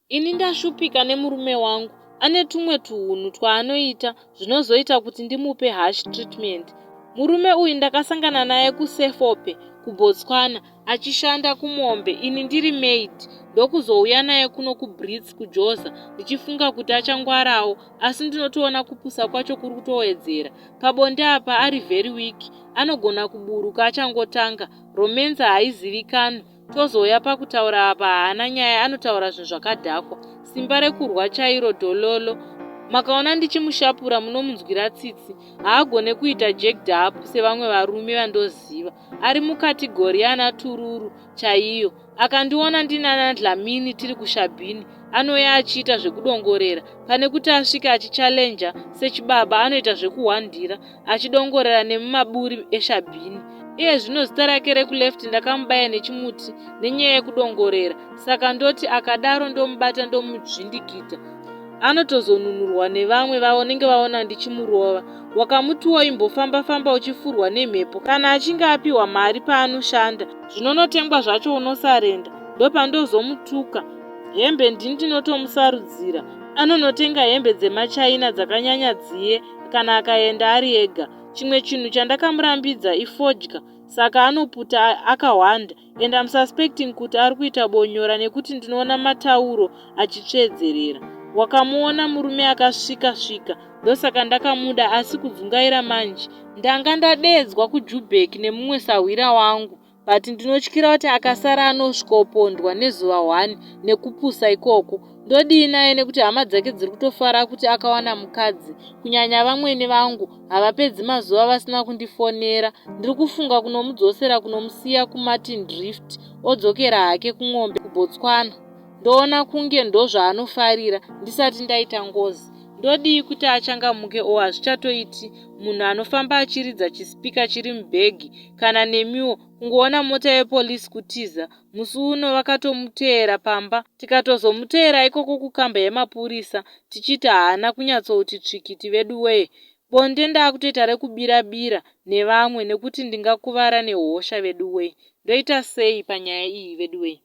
Ini ndashupika nemurume wangu. Ane tumwe tuhunhu twaanoita zvinozoita kuti ndimupe harsh treatment. Murume uyu ndakasangana naye kuSefope kuBotswana achishanda kumombe ini ndiri maid. Ndokuzouya naye kuno kuBrits kuJoza ndichifunga kuti achangwarawo, asi ndinotoona kupusa kwacho kuri kutowedzera. Pabonde apa ari very weak, anogona kuburuka achangotanga. Romance haizivikanwi. Tozouya pakutaura apa haana nyaya, anotaura zvinhu zvakadhakwa. Simba rekurwa chairo dhololo. Makaona ndichimushapura munomunzwira tsitsi. Haagone kuita jacked up sevamwe varume vandoziva. Ari mukategori yana tururu chaiyo. Akandiona ndinana Dlamini tiri kushabhini, anouya achiita zvekudongorera. Pane kuti asvika achichallenja sechibaba, anoita zvekuhwandira achidongorera nemumaburi eshabhini. Iye zvino zita rake rekuleft ndakamubaya nechimuti nenyaya yekudongorera. Saka ndoti akadaro ndomubata ndomudzvindikita. Anotozonunurwa nevamwe vanenge vaona ndichimurova. Wakamutuwo imbofamba uchifurwa nemhepo kana achinge apiwa mari paanoshanda. Zvinonotengwa zvacho unosarenda. Ndopandozomutuka. Hembe ndinotomusarudzira. Anonotenga hembe dzemachaina dzakanyanya dziye kana akaenda ari ega. Chimwe chinhu chandakamurambidza ifodya. Saka anoputa akahwanda. And I'm suspecting kuti ari kuita bonyora nekuti ndinoona matauro achitsvedzerera. Wakamuona murume akasvika. Ndosaka ndakamuda, asi kudzungaira manje. Ndanga ndadedzwa kuJubek nemumwe sahwira wangu. But ndinotyira kuti akasara anosvikopondwa nezuva 1 nekupusa ikoko. Ndodii naye nekuti hama dzake dziri kutofara kuti akawana mukadzi. Kunyanya vamwene vangu havapedzi mazuva vasina kundifonera. Ndiri kufunga kunomudzosera kunomusiya kuMartin Drift odzokera hake kuMombe kuBotswana. Ndoona kunge ndozvaanofarira ndisati ndaita ngozi. Ndodii kuti achangamuke hazvichatoiti munhu anofamba achiridza chispika chiri mubhegi kana nemiwo kungoona mota yepolisi kutiza. Musi uno vakatomuteera pamba, tikatozomuteera ikoko kukamba yemapurisa tichiti haana kunyatsouti tsvikiti vedu weye. Bonde ndaakutoita rekubira-bira nevamwe nekuti ndingakuvara nehosha vedu weye. Ndoita sei panyaya iyi vedu weye?